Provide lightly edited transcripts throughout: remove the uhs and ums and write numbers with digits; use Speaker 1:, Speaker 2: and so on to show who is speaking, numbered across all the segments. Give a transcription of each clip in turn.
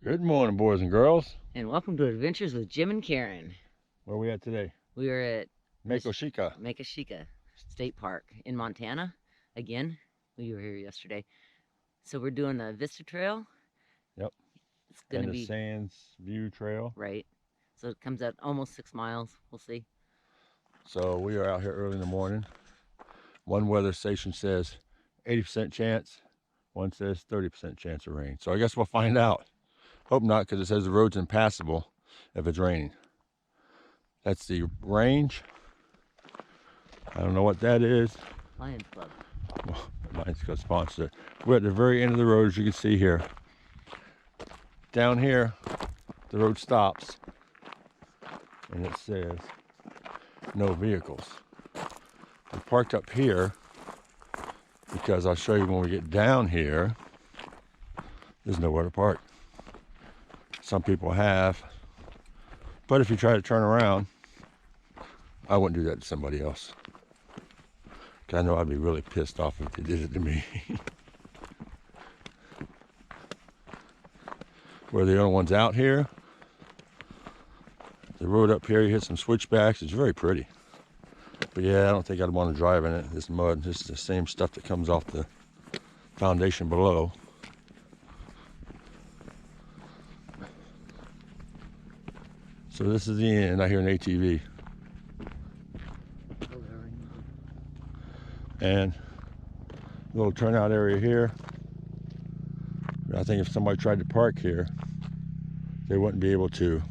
Speaker 1: Good morning, boys and girls.
Speaker 2: And welcome to Adventures with Jim and Karen.
Speaker 1: Where are we at today?
Speaker 2: We are at
Speaker 1: Makoshika
Speaker 2: State Park in Montana. Again, we were here yesterday. So we're doing the Vista Trail.
Speaker 1: Yep.
Speaker 2: It's going to be
Speaker 1: the Sands View Trail.
Speaker 2: Right. So it comes out almost 6 miles. We'll see.
Speaker 1: So we are out here early in the morning. One weather station says 80% chance. One says 30% chance of rain. So I guess we'll find out. Hope not, because it says the road's impassable if it's raining. That's the range. I don't know what that is.
Speaker 2: Lions Club.
Speaker 1: Well, Lions Club sponsored it. We're at the very end of the road, as you can see here. Down here, the road stops, and it says no vehicles. We parked up here because I'll show you when we get down here, there's nowhere to park. Some people have, but if you try to turn around, I wouldn't do that to somebody else. Cause I know I'd be really pissed off if they did it to me. We're the only ones out here. The road up here, you hit some switchbacks. It's very pretty. But yeah, I don't think I'd want to drive in it. This mud, this is the same stuff that comes off the foundation below. So this is the end. I hear an ATV. And a little turnout area here. I think if somebody tried to park here, they wouldn't be able to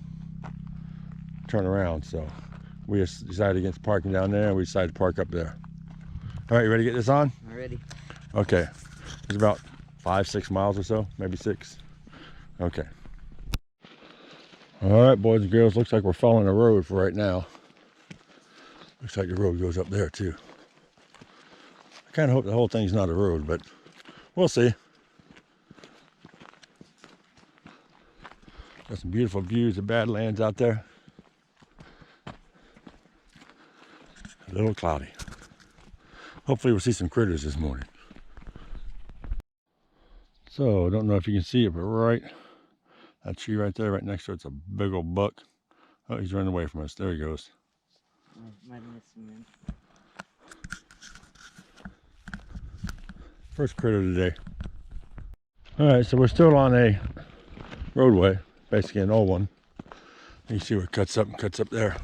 Speaker 1: turn around. So we just decided against parking down there, and we decided to park up there. All right, you ready to get this on?
Speaker 2: I'm ready.
Speaker 1: Okay. It's about 5-6 miles or so, maybe 6. Okay. All right, boys and girls, looks like we're following a road for right now. Looks like the road goes up there too. I kind of hope the whole thing's not a road, but we'll see. Got some beautiful views of Badlands out there. A little cloudy. Hopefully we'll see some critters this morning. So, I don't know if you can see it, but right, that tree right there, right next to it's a big old buck. Oh, he's running away from us. There he goes.
Speaker 2: Might have missed him.
Speaker 1: First critter today. All right, so we're still on a roadway, basically an old one. You see where it cuts up and cuts up there.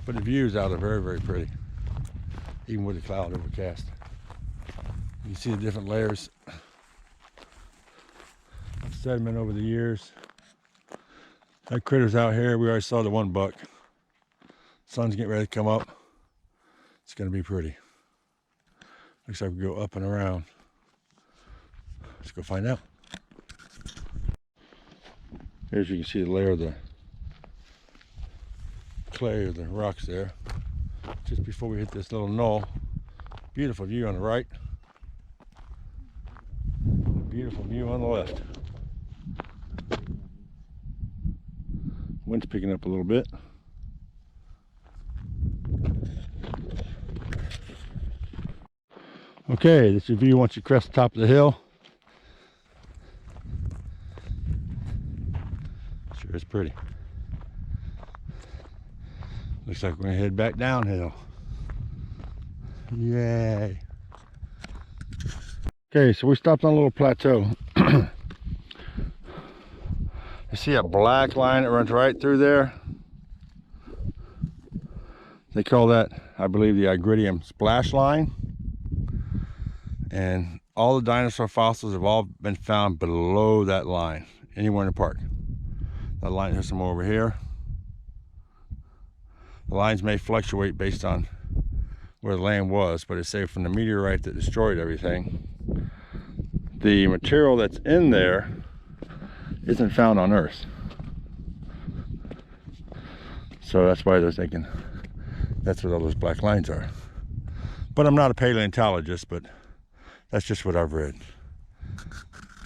Speaker 1: But the views out are very, very pretty, even with the cloud overcast. You can see the different layers of sediment over the years. That critter's out here. We already saw the one buck. Sun's getting ready to come up. It's going to be pretty. Looks like we go up and around. Let's go find out. Here's you can see the layer of the clay or the rocks there. Just before we hit this little knoll. Beautiful view on the right. Beautiful view on the left. Wind's picking up a little bit. Okay, this is your view once you crest the top of the hill. Sure is pretty. Looks like we're gonna head back downhill. Yay. Okay, so we stopped on a little plateau. You see a black line that runs right through there? They call that, I believe, the Igridium splash line. And all the dinosaur fossils have all been found below that line, anywhere in the park. That line has some over here. The lines may fluctuate based on where the land was, but it's say from the meteorite that destroyed everything, the material that's in there isn't found on Earth. So that's why they're thinking that's what all those black lines are. But I'm not a paleontologist, but that's just what I've read.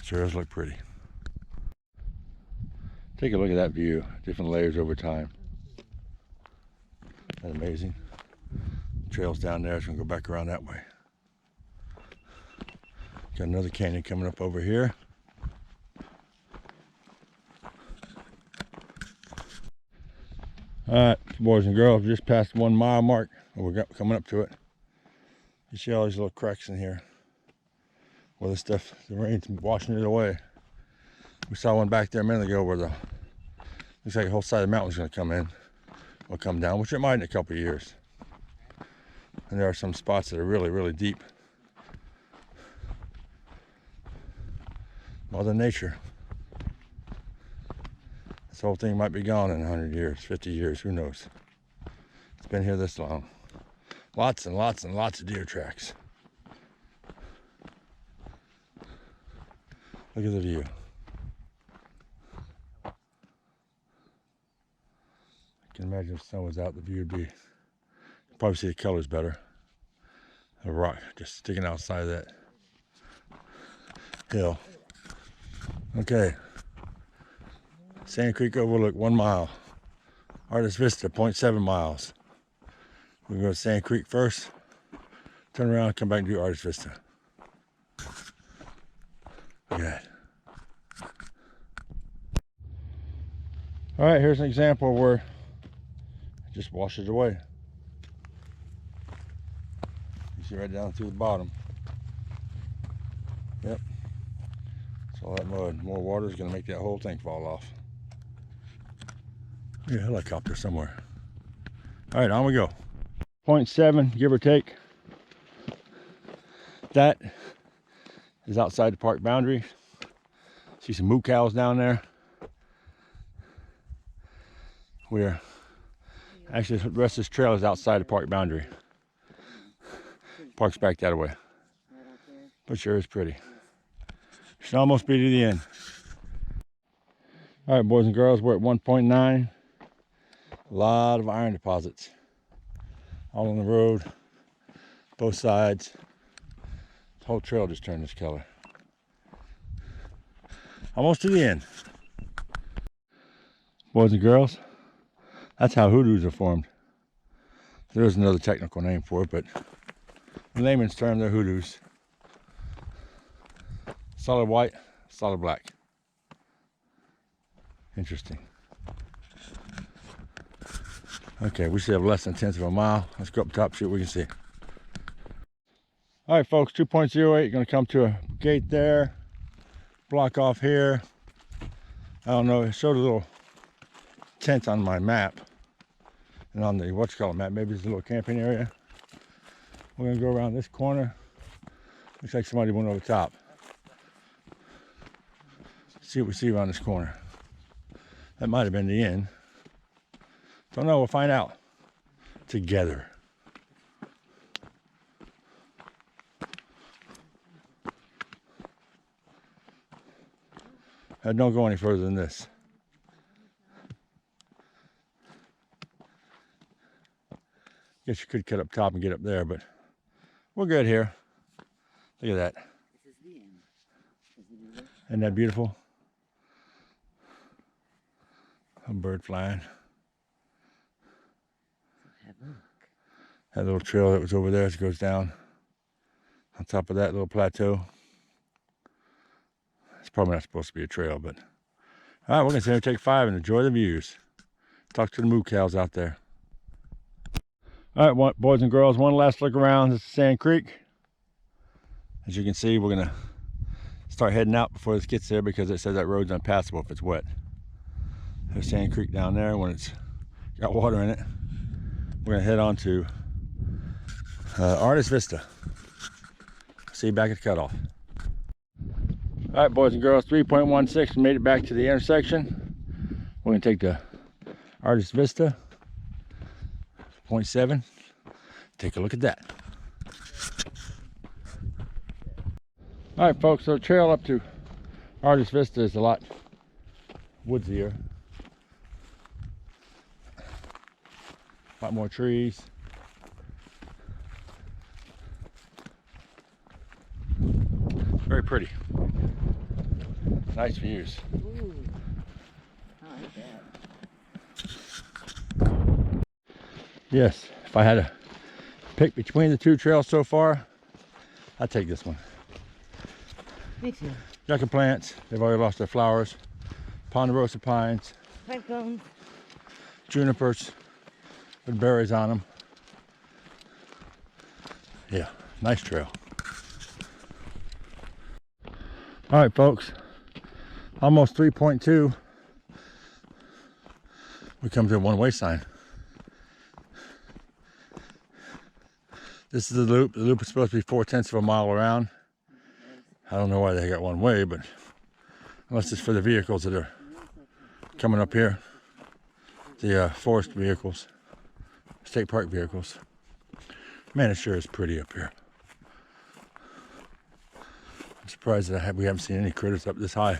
Speaker 1: Sure does look pretty. Take a look at that view. Different layers over time. Isn't that amazing? Trails down there. It's going to go back around that way. Got another canyon coming up over here. All right, boys and girls, just past the 1 mile mark. We're coming up to it. You see all these little cracks in here. Well, this stuff, the rain's washing it away. We saw one back there a minute ago where the looks like the whole side of the mountain's going to come in or come down, which it might in a couple of years. And there are some spots that are really, really deep. Mother Nature. This whole thing might be gone in 100 years, 50 years, who knows. It's been here this long. Lots and lots and lots of deer tracks. Look at the view. I can imagine if the sun was out, the view would be, probably see the colors better. A rock just sticking outside of that hill. Okay. Sand Creek Overlook, 1 mile. Artist Vista, 0.7 miles. We can go to Sand Creek first, turn around, come back and do Artist Vista. Look at that. All right, here's an example where it just washes away. You see right down through the bottom. Yep. That's all that mud. More water is going to make that whole thing fall off. Yeah, a helicopter somewhere. All right, on we go. 0.7, give or take. That is outside the park boundary. See some moo cows down there. Actually, the rest of this trail is outside the park boundary. Park's back that way. But sure is pretty. Should almost be to the end. All right, boys and girls, we're at 1.9. A lot of iron deposits. All on the road, both sides. The whole trail just turned this color. Almost to the end. Boys and girls, that's how hoodoos are formed. There is another technical name for it, but in layman's term, they're hoodoos. Solid white, solid black. Interesting. Okay, we still have less than 1/10 of a mile. Let's go up top, see what we can see. All right, folks, 2.08, you're gonna come to a gate there, block off here. I don't know, it showed a little tent on my map and on the map, maybe it's a little camping area. We're gonna go around this corner. Looks like somebody went over the top. See what we see around this corner. That might have been the inn. Don't know, we'll find out together. I don't go any further than this. Guess you could cut up top and get up there, but we're good here. Look at that. Isn't that beautiful? A bird flying. That little trail that was over there goes down on top of that little plateau. It's probably not supposed to be a trail, but all right, we're gonna say take 5 and enjoy the views. Talk to the moo cows out there. All right, boys and girls, one last look around. This is Sand Creek. As you can see, we're gonna start heading out before this gets there because it says that road's unpassable if it's wet. There's Sand Creek down there when it's got water in it. We're gonna head on to Artist Vista. See you back at the cutoff. All right, boys and girls, 3.16, we made it back to the intersection. We're gonna take the Artist Vista, 0.7. Take a look at that. All right, folks, so the trail up to Artist Vista is a lot woodsier. A lot more trees. Very pretty. Nice views.
Speaker 2: Ooh, I like that.
Speaker 1: Yes, if I had to pick between the two trails so far, I'd take this one.
Speaker 2: Me too.
Speaker 1: Yucca plants, they've already lost their flowers. Ponderosa pines.
Speaker 2: Pine cones.
Speaker 1: Junipers. with berries on them. Yeah, nice trail. All right, folks, almost 3.2. We come to a one-way sign. This is the loop. The loop is supposed to be 4/10 of a mile around. I don't know why they got one way, but unless it's for the vehicles that are coming up here, the forest vehicles, state park vehicles. Man, it sure is pretty up here. I'm surprised that we haven't seen any critters up this high.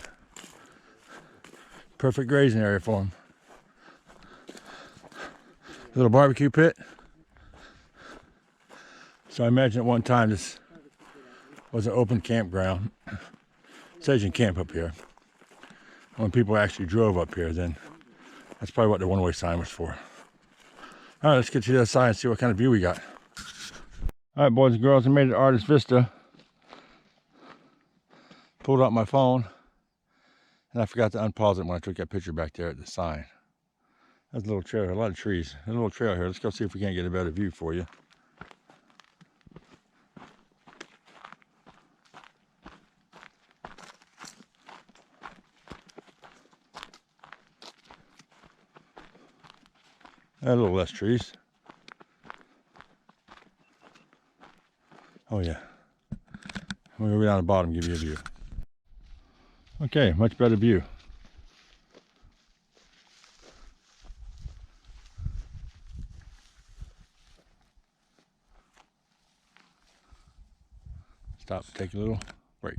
Speaker 1: Perfect grazing area for them. Little barbecue pit. So I imagine at one time this was an open campground. It says you can camp up here. When people actually drove up here, then that's probably what the one-way sign was for. All right, let's get to the other side and see what kind of view we got. All right, boys and girls, I made it to Artist Vista. Pulled out my phone, and I forgot to unpause it when I took that picture back there at the sign. There's a little trail, a lot of trees. There's a little trail here. Let's go see if we can't get a better view for you. A little less trees. Oh yeah. I'm gonna go down the bottom and give you a view. Okay, much better view. Stop, take a little break.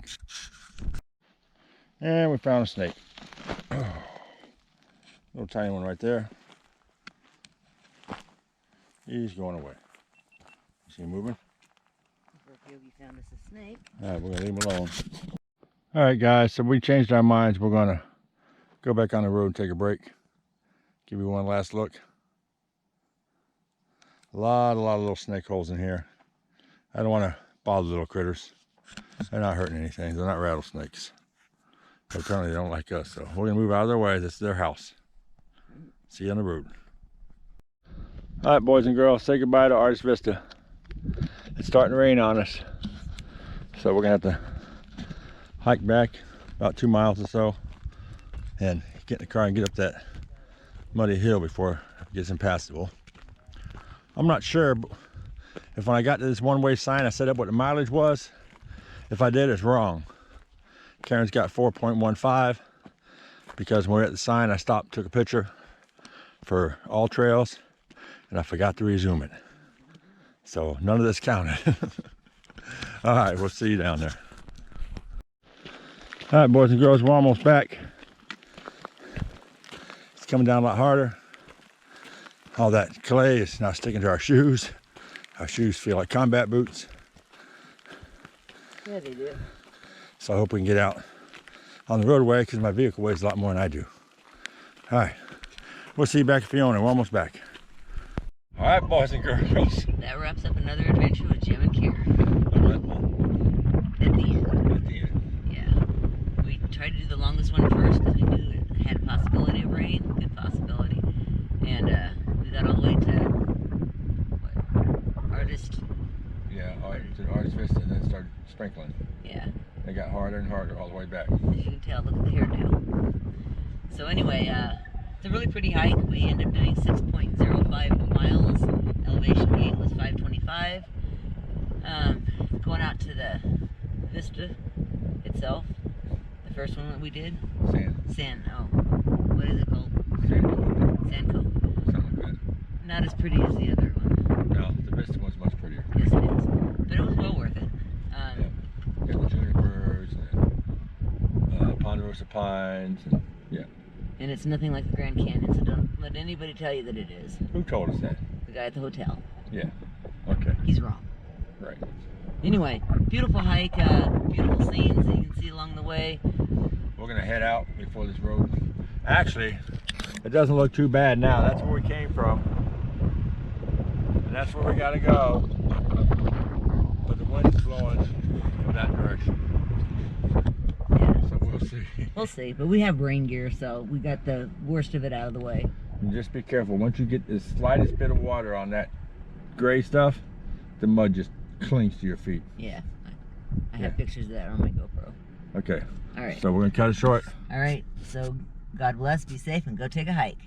Speaker 1: And we found a snake. Little tiny one right there. He's going away. See him moving?
Speaker 2: We found us a snake.
Speaker 1: All right, we're gonna leave him alone. All right, guys, so we changed our minds. We're gonna go back on the road and take a break. Give you one last look. A lot of little snake holes in here. I don't want to bother little critters. They're not hurting anything. They're not rattlesnakes. But apparently they don't like us, so we're gonna move out of their way. This is their house. See you on the road. All right, boys and girls, say goodbye to Artist Vista. It's starting to rain on us, so we're gonna have to hike back about 2 miles or so and get in the car and get up that muddy hill before it gets impassable. I'm not sure if when I got to this one-way sign I set up what the mileage was. If I did, it's wrong. Karen's got 4.15 because when we were at the sign I stopped, took a picture for all trails, and I forgot to resume it. So none of this counted. All right, we'll see you down there. All right, boys and girls, we're almost back. It's coming down a lot harder. All that clay is now sticking to our shoes. Our shoes feel like combat boots.
Speaker 2: Yeah, they do.
Speaker 1: So I hope we can get out on the roadway because my vehicle weighs a lot more than I do. All right, we'll see you back at Fiona. We're almost back. All right, boys and girls.
Speaker 2: That wraps up another adventure with Jim and Karen. At the end.
Speaker 1: At the end.
Speaker 2: Yeah. We tried to do the longest one first because we knew it had a possibility of rain. Good possibility. And we got all the way to what? Artist.
Speaker 1: Yeah, to Artist Vista, and then started sprinkling.
Speaker 2: Yeah.
Speaker 1: It got harder and harder all the way back.
Speaker 2: As you can tell, look at the hairdo. So anyway, it's a really pretty hike. We ended up doing 6.05 miles. Elevation gate was 525. Going out to the Vista itself, the first one that we did. What is it called? Sand Cove.
Speaker 1: Something like that.
Speaker 2: Not as pretty as the other one.
Speaker 1: No, the Vista one's much prettier.
Speaker 2: Yes, it is. But it was well worth it.
Speaker 1: Yeah, the junipers and ponderosa pines. And, yeah.
Speaker 2: And it's nothing like the Grand Canyon, so don't let anybody tell you that it is.
Speaker 1: Who told us that?
Speaker 2: The guy at the hotel.
Speaker 1: Yeah. Okay.
Speaker 2: He's wrong.
Speaker 1: Right.
Speaker 2: Anyway, beautiful hike, beautiful scenes that you can see along the way.
Speaker 1: We're gonna head out before this road. Actually, it doesn't look too bad now. That's where we came from. And that's where we gotta go. But the wind is blowing from that direction.
Speaker 2: Yeah.
Speaker 1: So we'll see.
Speaker 2: We'll see, but we have rain gear, so we got the worst of it out of the way.
Speaker 1: And just be careful. Once you get the slightest bit of water on that gray stuff, the mud just clings to your feet.
Speaker 2: Yeah. I have pictures of that on my GoPro.
Speaker 1: Okay.
Speaker 2: All right.
Speaker 1: So we're gonna cut it short.
Speaker 2: All right. So God bless, be safe, and go take a hike.